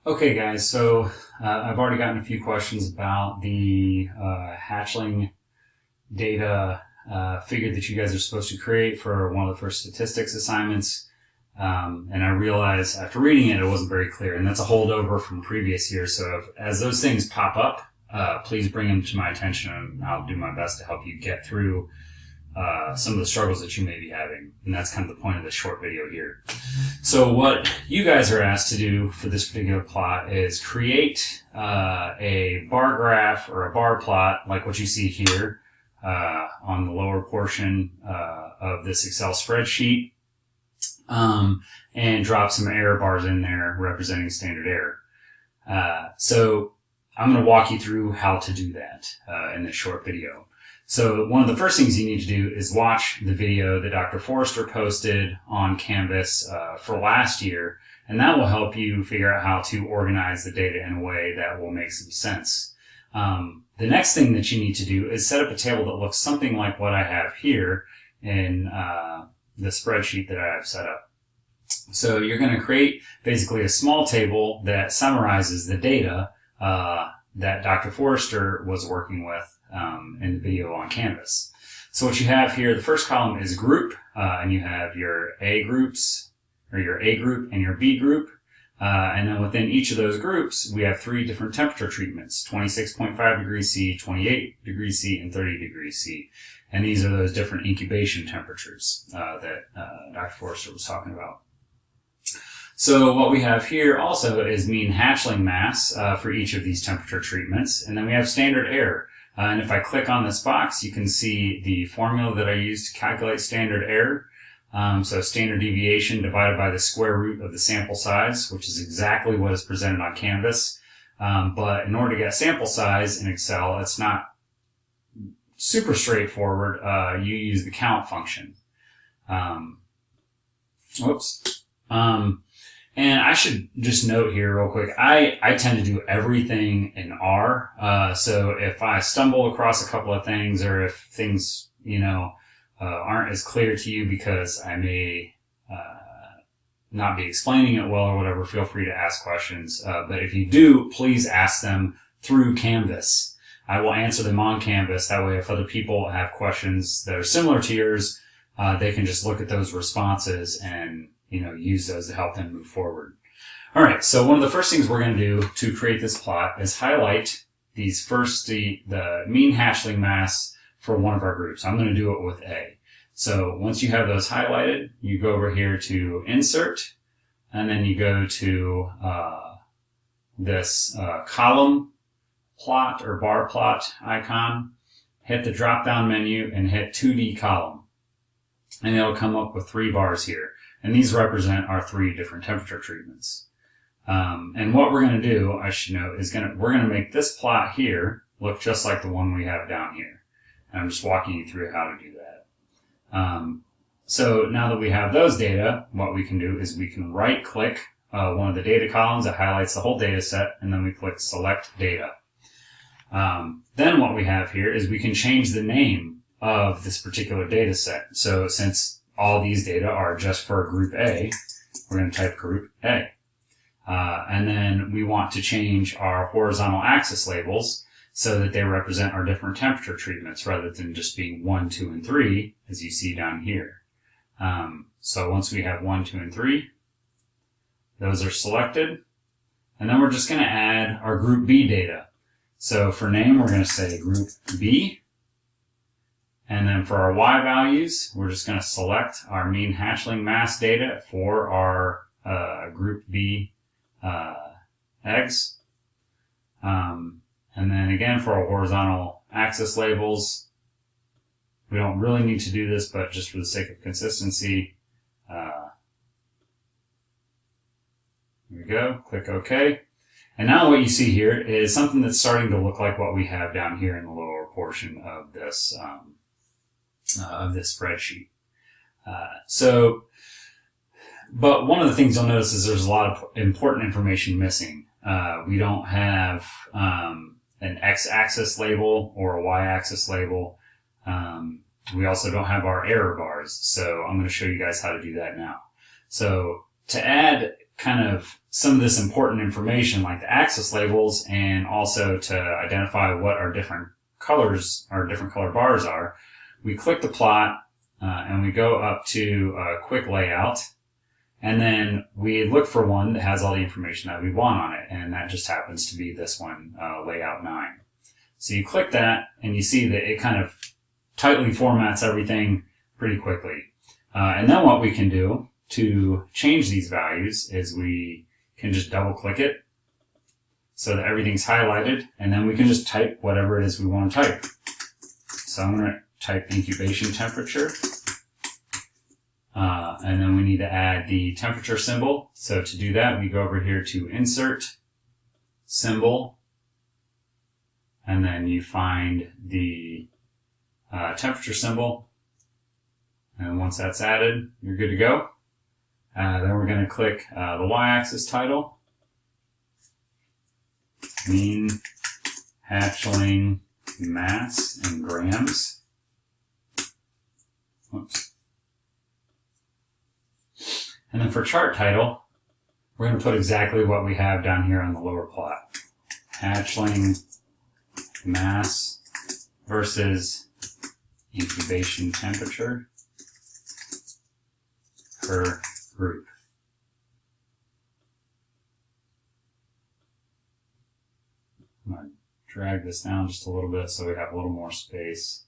Okay, guys, so I've already gotten a few questions about the hatchling data figure that you guys are supposed to create for one of the first statistics assignments. And I realized after reading it, it wasn't very clear. And that's a holdover from previous years. So as those things pop up, please bring them to my attention, and I'll do my best to help you get through some of the struggles that you may be having. And that's kind of the point of this short video here. So what you guys are asked to do for this particular plot is create a bar graph or a bar plot like what you see here on the lower portion of this Excel spreadsheet, and drop some error bars in there representing standard error. So I'm going to walk you through how to do that in this short video. So one of the first things you need to do is watch the video that Dr. Forrester posted on Canvas for last year, and that will help you figure out how to organize the data in a way that will make some sense. The next thing that you need to do is set up a table that looks something like what I have here in the spreadsheet that I have set up. So you're going to create basically a small table that summarizes the data that Dr. Forrester was working with in the video on Canvas. So what you have here, the first column is group, and you have your A groups, or your A group and your B group. And then within each of those groups, we have three different temperature treatments: 26.5 degrees C, 28 degrees C, and 30 degrees C. And these are those different incubation temperatures that Dr. Forrester was talking about. So what we have here also is mean hatchling mass for each of these temperature treatments. And then we have standard error. And if I click on this box, you can see the formula that I used to calculate standard error. So standard deviation divided by the square root of the sample size, which is exactly what is presented on Canvas. But in order to get sample size in Excel, it's not super straightforward. You use the count function. And I should just note here real quick, I tend to do everything in R. So if I stumble across a couple of things, or if things, aren't as clear to you because I may not be explaining it well or whatever, feel free to ask questions. But if you do, please ask them through Canvas. I will answer them on Canvas. That way, if other people have questions that are similar to yours, they can just look at those responses and use those to help them move forward. All right, so one of the first things we're going to do to create this plot is highlight these the mean hatchling mass for one of our groups. I'm going to do it with A. So once you have those highlighted, you go over here to Insert, and then you go to this column plot or bar plot icon, hit the drop-down menu, and hit 2D column. And it'll come up with 3 bars here. And these represent our 3 different temperature treatments. And what we're going to do, I should note, is we're going to make this plot here look just like the one we have down here. And I'm just walking you through how to do that. So now that we have those data, what we can do is we can right-click one of the data columns that highlights the whole data set, and then we click Select Data. Then what we have here is we can change the name of this particular data set. So since all these data are just for group A, we're going to type group A. And then we want to change our horizontal axis labels so that they represent our different temperature treatments rather than just being 1, 2, and 3, as you see down here. So once we have 1, 2, and 3, those are selected. And then we're just going to add our group B data. So for name, we're going to say group B. And then for our Y values, we're just going to select our mean hatchling mass data for our group B eggs. And then again, for our horizontal axis labels, we don't really need to do this, but just for the sake of consistency, here we go, click OK. And now what you see here is something that's starting to look like what we have down here in the lower portion of this spreadsheet. But one of the things you'll notice is there's a lot of important information missing. We don't have an X-axis label or a Y-axis label. We also don't have our error bars. So I'm going to show you guys how to do that now. So to add kind of some of this important information like the axis labels, and also to identify what our different colors, our different color bars are, we click the plot and we go up to quick layout, and then we look for one that has all the information that we want on it, and that just happens to be this one, layout 9. So you click that and you see that it kind of tightly formats everything pretty quickly. And then what we can do to change these values is we can just double click it so that everything's highlighted, and then we can just type whatever it is we want to type. So I'm going to type incubation temperature, and then we need to add the temperature symbol. So to do that, we go over here to insert, symbol, and then you find the temperature symbol, and once that's added, you're good to go. Then we're going to click the y-axis title, mean hatchling mass in grams. Whoops. And then for chart title, we're going to put exactly what we have down here on the lower plot. Hatchling mass versus incubation temperature per group. I'm going to drag this down just a little bit so we have a little more space.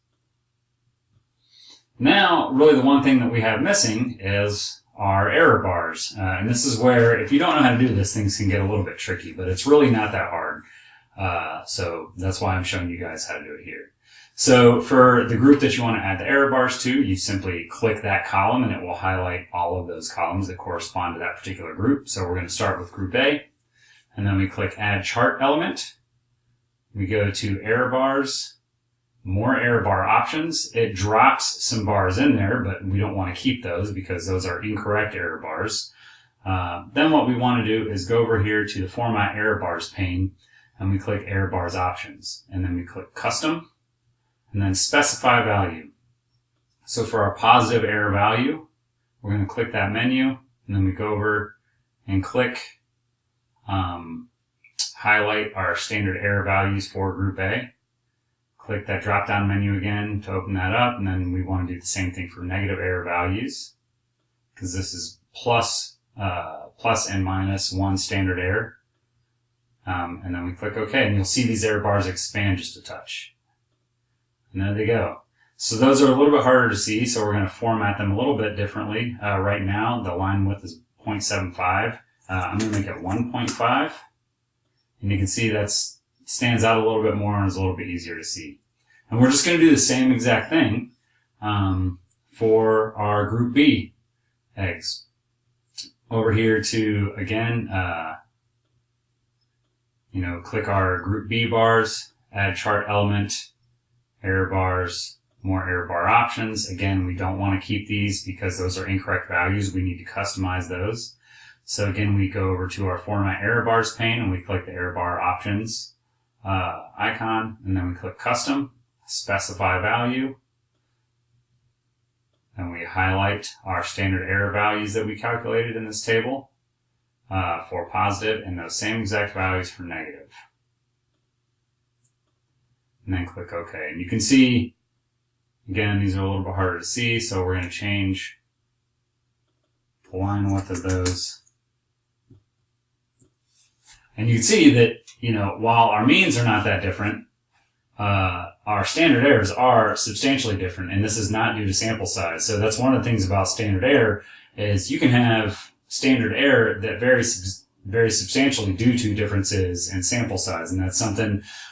Now, really the one thing that we have missing is our error bars. And this is where, if you don't know how to do this, things can get a little bit tricky, but it's really not that hard. So that's why I'm showing you guys how to do it here. So for the group that you want to add the error bars to, you simply click that column and it will highlight all of those columns that correspond to that particular group. So we're going to start with group A, and then we click add chart element. We go to error bars, more error bar options. It drops some bars in there, but we don't want to keep those because those are incorrect error bars. Then what we want to do is go over here to the format error bars pane, and we click error bars options, and then we click custom, and then specify value. So for our positive error value, we're going to click that menu, and then we go over and click highlight our standard error values for group A. Click that drop down menu again to open that up, and then we want to do the same thing for negative error values, because this is plus and minus one standard error. And then we click OK, and you'll see these error bars expand just a touch. And there they go. So those are a little bit harder to see, so we're going to format them a little bit differently. Right now, the line width is 0.75. I'm going to make it 1.5. And you can see that stands out a little bit more and is a little bit easier to see. And we're just going to do the same exact thing for our group B eggs. Over here to, again, click our group B bars, add chart element, error bars, more error bar options. Again, we don't want to keep these because those are incorrect values. We need to customize those. So again, we go over to our format error bars pane and we click the error bar options icon, and then we click custom, specify value, and we highlight our standard error values that we calculated in this table for positive, and those same exact values for negative. And then click OK. And you can see, again, these are a little bit harder to see, so we're going to change the line width of those. And you can see that, while our means are not that different, our standard errors are substantially different, and this is not due to sample size. So that's one of the things about standard error is you can have standard error that varies very substantially due to differences in sample size. And that's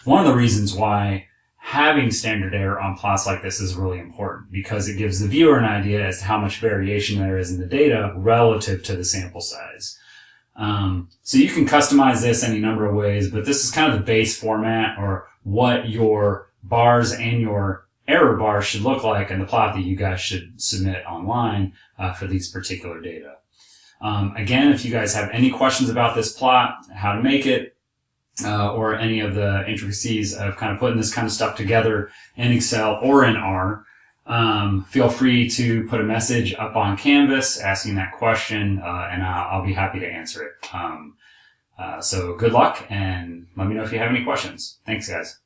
one of the reasons why having standard error on plots like this is really important, because it gives the viewer an idea as to how much variation there is in the data relative to the sample size. So you can customize this any number of ways, but this is kind of the base format, or what your bars and your error bars should look like in the plot that you guys should submit online for these particular data. Again, if you guys have any questions about this plot, how to make it, or any of the intricacies of kind of putting this kind of stuff together in Excel or in R, feel free to put a message up on Canvas asking that question, and I'll be happy to answer it. So good luck, and let me know if you have any questions. Thanks, guys.